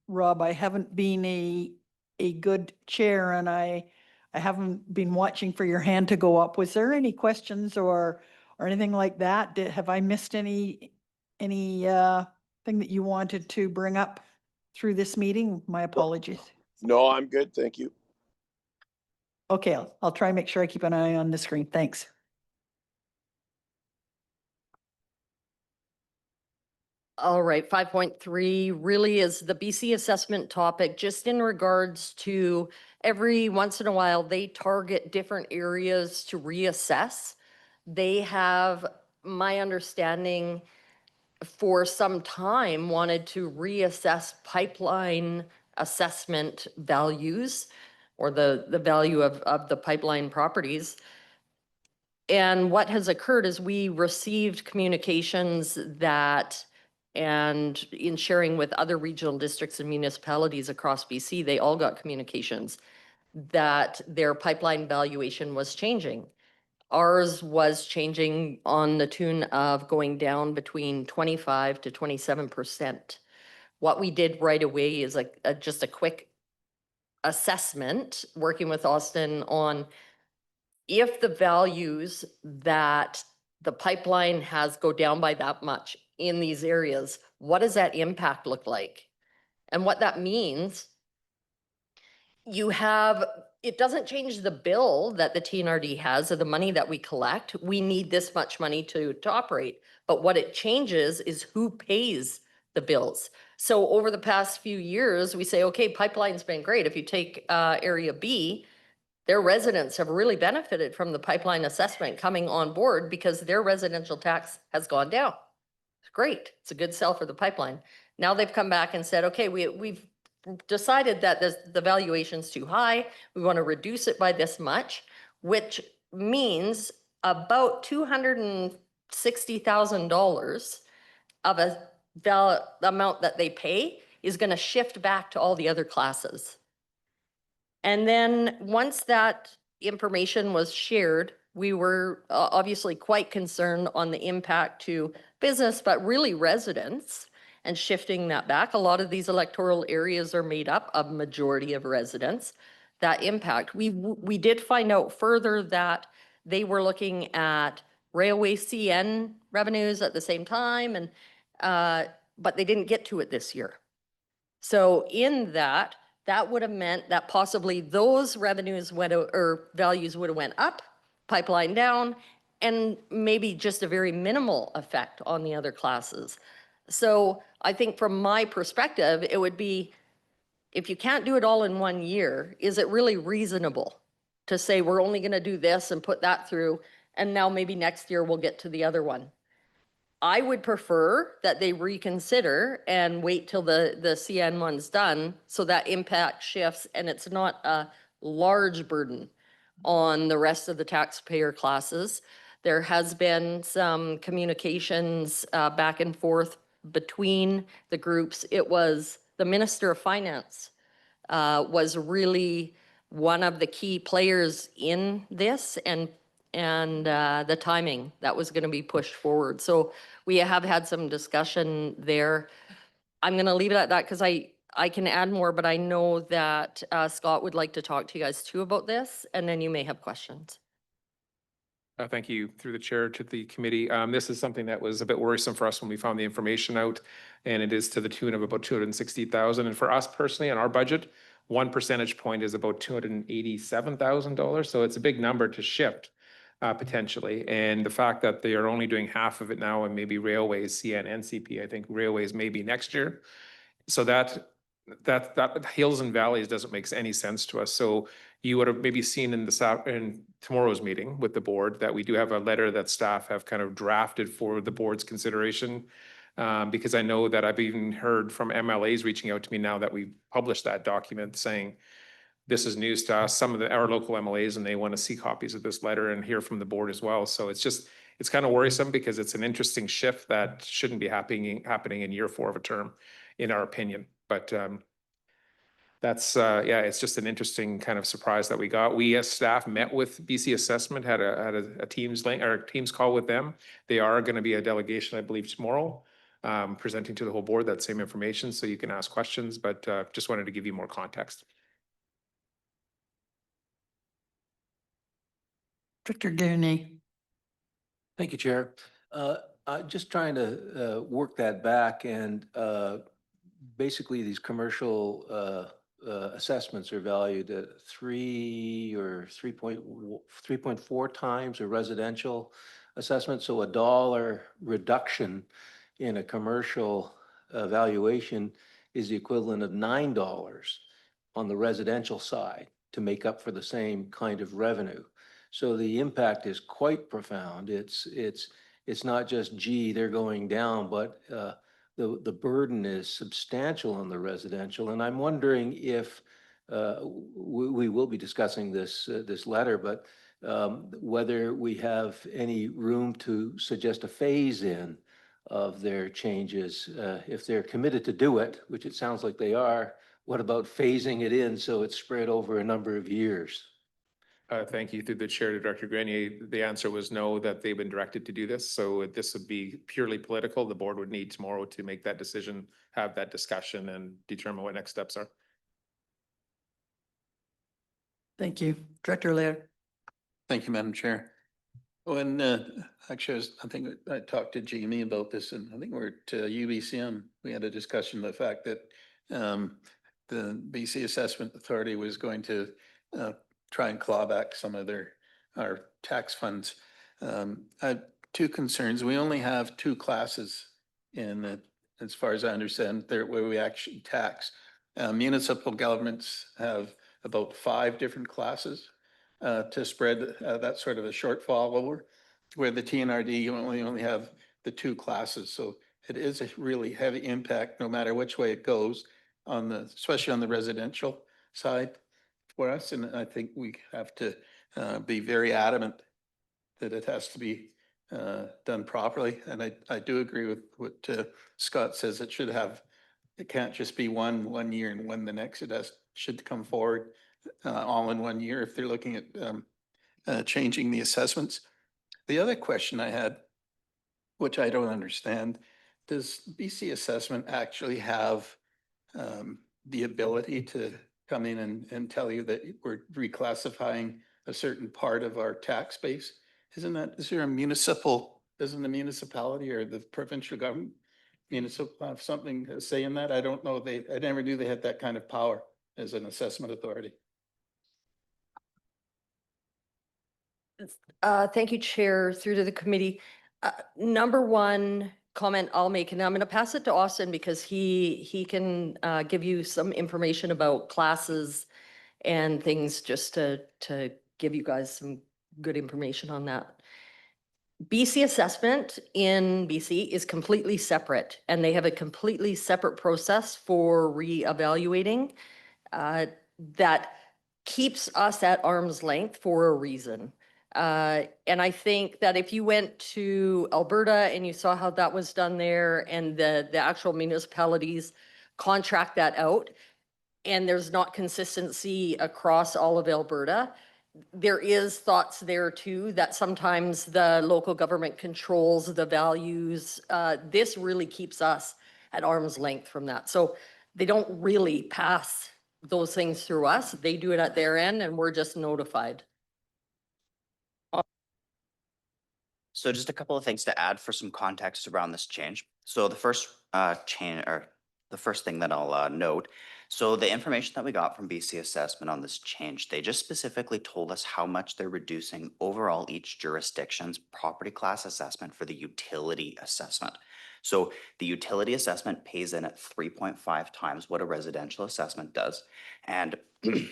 Rob, I haven't been a good chair, and I haven't been watching for your hand to go up. Was there any questions or anything like that? Have I missed any thing that you wanted to bring up through this meeting? My apologies. No, I'm good. Thank you. Okay, I'll try and make sure I keep an eye on the screen. Thanks. All right, 5.3 really is the BC assessment topic, just in regards to every once in a while, they target different areas to reassess. They have, my understanding, for some time wanted to reassess pipeline assessment values or the value of the pipeline properties. And what has occurred is we received communications that, and in sharing with other regional districts and municipalities across BC, they all got communications that their pipeline valuation was changing. Ours was changing on the tune of going down between 25 to 27%. What we did right away is just a quick assessment, working with Austin on if the values that the pipeline has go down by that much in these areas, what does that impact look like? And what that means, you have it doesn't change the bill that the TNRD has or the money that we collect. We need this much money to operate. But what it changes is who pays the bills. So over the past few years, we say, okay, pipeline's been great. If you take area B, their residents have really benefited from the pipeline assessment coming on board because their residential tax has gone down. It's great. It's a good sell for the pipeline. Now they've come back and said, okay, we've decided that the valuation's too high. We want to reduce it by this much, which means about $260,000 of a amount that they pay is going to shift back to all the other classes. And then once that information was shared, we were obviously quite concerned on the impact to business, but really residents, and shifting that back. A lot of these electoral areas are made up of majority of residents. That impact, we did find out further that they were looking at railway CN revenues at the same time, and but they didn't get to it this year. So in that would have meant that possibly those revenues went or values would have went up, pipeline down, and maybe just a very minimal effect on the other classes. So I think from my perspective, it would be, if you can't do it all in 1 year, is it really reasonable to say we're only going to do this and put that through, and now maybe next year we'll get to the other one? I would prefer that they reconsider and wait till the CN one's done so that impact shifts and it's not a large burden on the rest of the taxpayer classes. There has been some communications back and forth between the groups. It was the Minister of Finance was really one of the key players in this, and the timing that was going to be pushed forward. So we have had some discussion there. I'm going to leave it at that because I can add more, but I know that Scott would like to talk to you guys too about this, and then you may have questions. Thank you through the chair to the committee. This is something that was a bit worrisome for us when we found the information out, and it is to the tune of about 260,000. And for us personally, on our budget, 1 percentage point is about $287,000. So it's a big number to shift potentially. And the fact that they are only doing half of it now, and maybe railways, CN, NCP, I think railways maybe next year. So that hills and valleys doesn't make any sense to us. So you would have maybe seen in tomorrow's meeting with the board that we do have a letter that staff have kind of drafted for the board's consideration. Because I know that I've even heard from MLAs reaching out to me now that we published that document saying, this is news to us, some of our local MLAs, and they want to see copies of this letter and hear from the board as well. So it's kind of worrisome because it's an interesting shift that shouldn't be happening in year 4 of a term, in our opinion. But that's, yeah, it's just an interesting kind of surprise that we got. We as staff met with BC Assessment, had a Teams link or Teams call with them. They are going to be a delegation, I believe, tomorrow, presenting to the whole board that same information, so you can ask questions, but just wanted to give you more context. Director Gurney. Thank you, Chair. Just trying to work that back, and basically these commercial assessments are valued at 3 or 3.4 times a residential assessment. So $1 reduction in a commercial valuation is the equivalent of $9 on the residential side to make up for the same kind of revenue. So the impact is quite profound. It's not just, gee, they're going down, but the burden is substantial on the residential. And I'm wondering if we will be discussing this letter, but whether we have any room to suggest a phase in of their changes. If they're committed to do it, which it sounds like they are, what about phasing it in so it's spread over a number of years? Thank you. Through the chair to Director Grenier, the answer was no, that they've been directed to do this. So this would be purely political. The board would need tomorrow to make that decision, have that discussion, and determine what next steps are. Thank you. Director Laird. Thank you, Madam Chair. When actually, I think I talked to Jamie about this, and I think we're at UBCM. We had a discussion of the fact that the BC Assessment Authority was going to try and claw back some of our tax funds. I have two concerns. We only have two classes in the, as far as I understand, there where we actually tax. Municipal governments have about 5 different classes to spread that sort of a shortfall over, where the TNRD you only have the 2 classes. So it is a really heavy impact, no matter which way it goes, on the, especially on the residential side for us. And I think we have to be very adamant that it has to be done properly. And I do agree with what Scott says. It can't just be one year and one the next. Should come forward all in 1 year if they're looking at changing the assessments. The other question I had, which I don't understand, does BC Assessment actually have the ability to come in and tell you that we're reclassifying a certain part of our tax base? Is there a doesn't the municipality or the provincial government municipal have something to say in that? I don't know. I never knew they had that kind of power as an assessment authority. Thank you, Chair, through to the committee. Number one comment I'll make, and I'm going to pass it to Austin because he can give you some information about classes and things just to give you guys some good information on that. BC Assessment in BC is completely separate, and they have a completely separate process for reevaluating that keeps us at arm's length for a reason. And I think that if you went to Alberta and you saw how that was done there, and the actual municipalities contract that out, and there's not consistency across all of Alberta, there is thoughts there too that sometimes the local government controls the values. This really keeps us at arm's length from that. So they don't really pass those things through us. They do it at their end and we're just notified. So just a couple of things to add for some context around this change. So the first the first thing that I'll note, so the information that we got from BC Assessment on this change, they just specifically told us how much they're reducing overall each jurisdiction's property class assessment for the utility assessment. So the utility assessment pays in at 3.5 times what a residential assessment does. And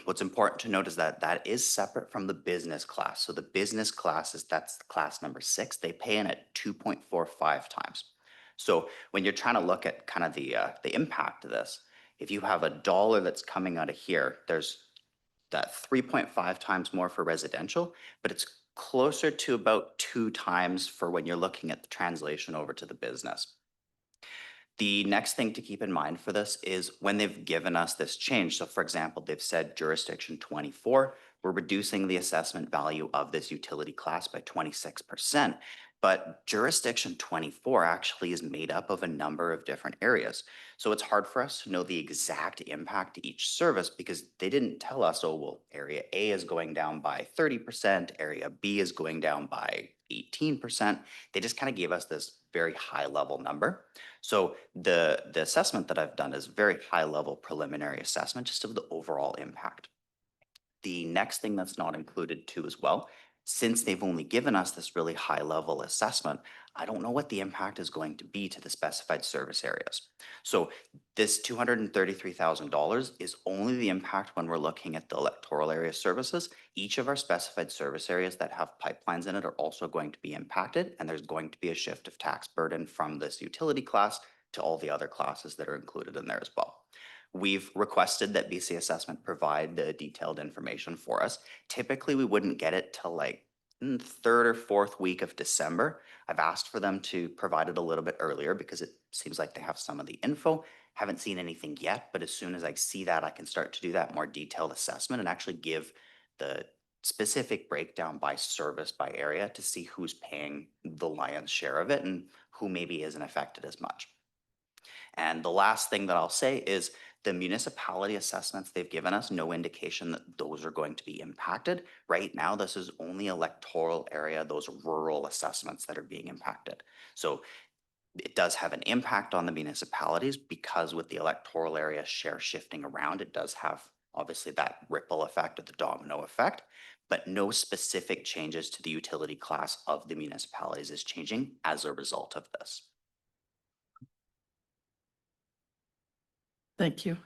what's important to note is that that is separate from the business class. So the business class that's class number 6, they pay in at 2.45 times. So when you're trying to look at kind of the impact of this, if you have $1 that's coming out of here, there's that 3.5 times more for residential, but it's closer to about 2 times for when you're looking at the translation over to the business. The next thing to keep in mind for this is when they've given us this change. So for example, they've said jurisdiction 24, we're reducing the assessment value of this utility class by 26%. But jurisdiction 24 actually is made up of a number of different areas. So it's hard for us to know the exact impact to each service because they didn't tell us, oh, well, area A is going down by 30%, area B is going down by 18%. They just kind of gave us this very high level number. So the assessment that I've done is very high level preliminary assessment just of the overall impact. The next thing that's not included too as well, since they've only given us this really high level assessment, I don't know what the impact is going to be to the specified service areas. So this $233,000 is only the impact when we're looking at the electoral area services. Each of our specified service areas that have pipelines in it are also going to be impacted, and there's going to be a shift of tax burden from this utility class to all the other classes that are included in there as well. We've requested that BC Assessment provide the detailed information for us. Typically, we wouldn't get it till like 3rd or 4th week of December. I've asked for them to provide it a little bit earlier because it seems like they have some of the info. Haven't seen anything yet, but as soon as I see that, I can start to do that more detailed assessment and actually give the specific breakdown by service, by area, to see who's paying the lion's share of it and who maybe isn't affected as much. And the last thing that I'll say is the municipality assessments they've given us, no indication that those are going to be impacted. Right now, this is only electoral area, those rural assessments that are being impacted. So it does have an impact on the municipalities because with the electoral area share shifting around, it does have obviously that ripple effect or the domino effect, but no specific changes to the utility class of the municipalities is changing as a result of this. Thank you.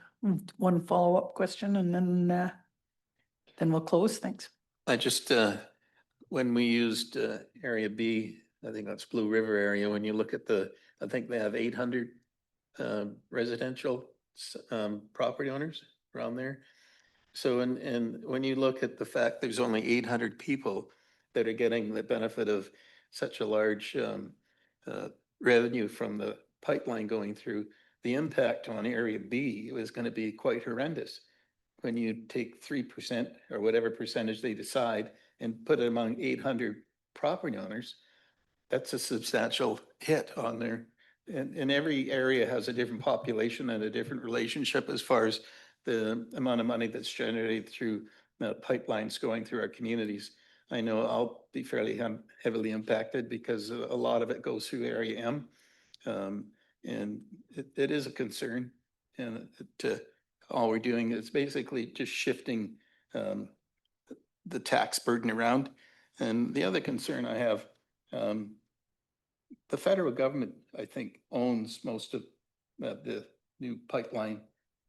One follow-up question and then we'll close. Thanks. I just, when we used Area B, I think that's Blue River area, when you look at I think they have 800 residential property owners around there. So, and when you look at the fact there's only 800 people that are getting the benefit of such a large revenue from the pipeline going through, the impact on Area B was going to be quite horrendous. When you take 3% or whatever percentage they decide and put it among 800 property owners, that's a substantial hit on there. And every area has a different population and a different relationship as far as the amount of money that's generated through pipelines going through our communities. I know I'll be fairly heavily impacted because a lot of it goes through Area M. And it is a concern. And all we're doing is basically just shifting the tax burden around. And the other concern I have, the federal government, I think, owns most of the new pipeline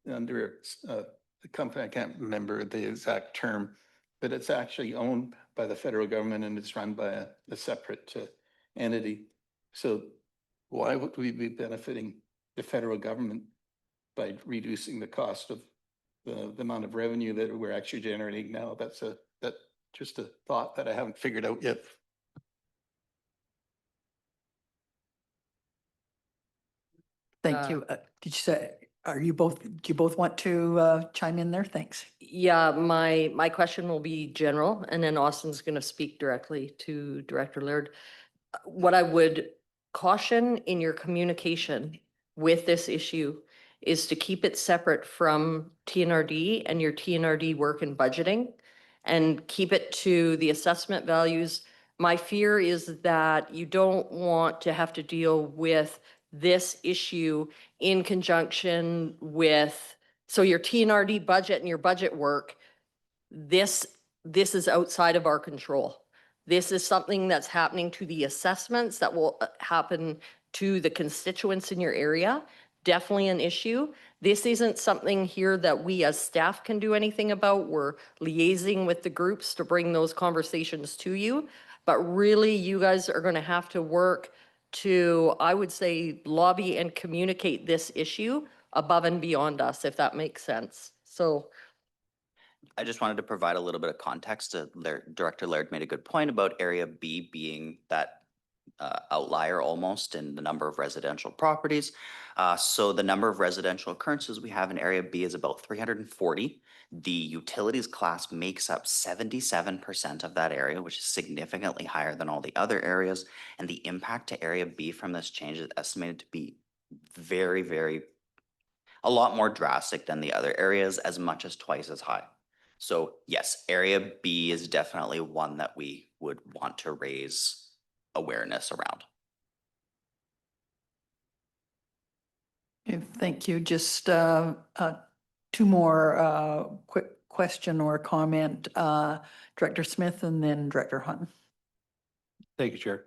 under the company. I can't remember the exact term, but it's actually owned by the federal government and it's run by a separate entity. So why would we be benefiting the federal government by reducing the cost of the amount of revenue that we're actually generating now? That's just a thought that I haven't figured out yet. Thank you. Did you say, do you both want to chime in there? Thanks. Yeah, my question will be general, and then Austin's going to speak directly to Director Laird. What I would caution in your communication with this issue is to keep it separate from TNRD and your TNRD work and budgeting, and keep it to the assessment values. My fear is that you don't want to have to deal with this issue in conjunction with, so your TNRD budget and your budget work, this is outside of our control. This is something that's happening to the assessments that will happen to the constituents in your area. Definitely an issue. This isn't something here that we as staff can do anything about. We're liaising with the groups to bring those conversations to you. But really, you guys are going to have to work to, I would say, lobby and communicate this issue above and beyond us, if that makes sense. So I just wanted to provide a little bit of context. Director Laird made a good point about Area B being that outlier almost in the number of residential properties. So the number of residential occurrences we have in Area B is about 340. The utilities class makes up 77% of that area, which is significantly higher than all the other areas. And the impact to Area B from this change is estimated to be very, very, a lot more drastic than the other areas, as much as twice as high. So yes, Area B is definitely one that we would want to raise awareness around. Okay, thank you. Just two more quick question or comment. Director Smith and then Director Hunt. Thank you, Chair.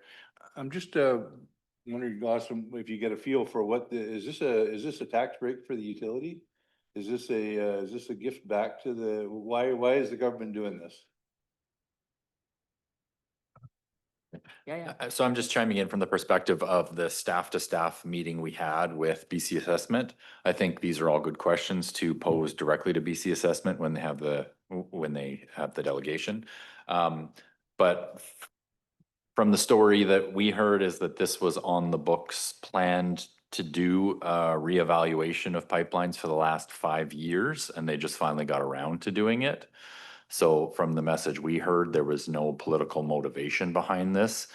I'm just wondering, Austin, if you get a feel for what is this a tax break for the utility? Is this a gift back to the, why is the government doing this? yeah. So I'm just chiming in from the perspective of the staff to staff meeting we had with BC Assessment. I think these are all good questions to pose directly to BC Assessment when they have the delegation. But from the story that we heard is that this was on the books planned to do a reevaluation of pipelines for the last 5 years, and they just finally got around to doing it. So from the message we heard, there was no political motivation behind this.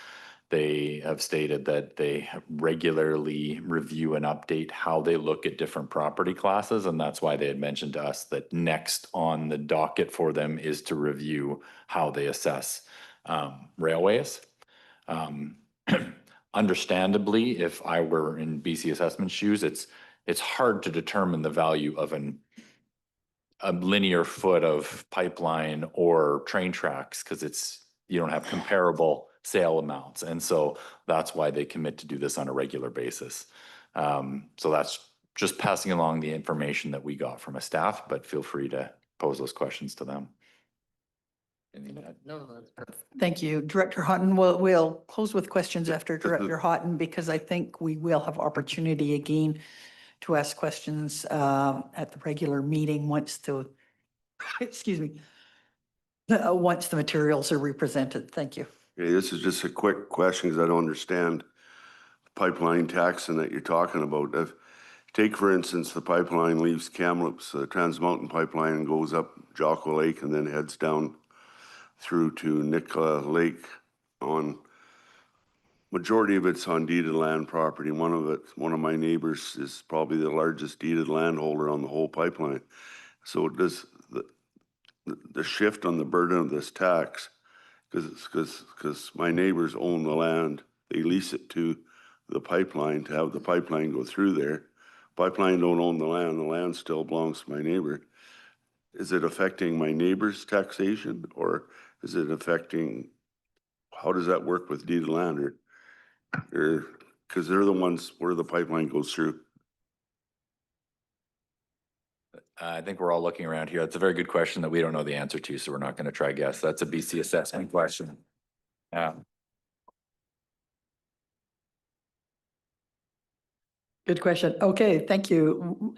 They have stated that they regularly review and update how they look at different property classes, and that's why they had mentioned to us that next on the docket for them is to review how they assess railways. Understandably, if I were in BC Assessment shoes, it's hard to determine the value of a linear foot of pipeline or train tracks, because you don't have comparable sale amounts. And so that's why they commit to do this on a regular basis. So that's just passing along the information that we got from a staff, but feel free to pose those questions to them. Anything to add? No, that's perfect. Thank you. Director Houghton, we'll close with questions after Director Houghton, because I think we will have opportunity again to ask questions at the regular meeting once the, excuse me, once the materials are represented. Thank you. Okay, this is just a quick question because I don't understand pipeline taxing that you're talking about. Take, for instance, the pipeline leaves Kamloops, the Trans Mountain Pipeline, and goes up Jocko Lake and then heads down through to Nicola Lake. On majority of it's on deeded land property. One of my neighbors is probably the largest deeded landholder on the whole pipeline. So does the shift on the burden of this tax, because my neighbors own the land, they lease it to the pipeline to have the pipeline go through there. Pipeline don't own the land still belongs to my neighbor. Is it affecting my neighbor's taxation, or is it affecting, how does that work with deeded land, or, because they're the ones where the pipeline goes through? I think we're all looking around here. It's a very good question that we don't know the answer to, so we're not going to try guess. That's a BC assessment question. Yeah. Good question. Okay, thank you.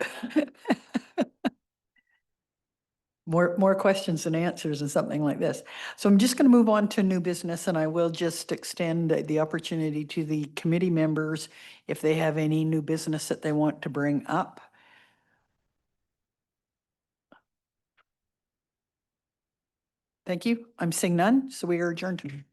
More questions than answers and something like this. So I'm just going to move on to new business, and I will just extend the opportunity to the committee members if they have any new business that they want to bring up. Thank you. I'm seeing none, so we are adjourned.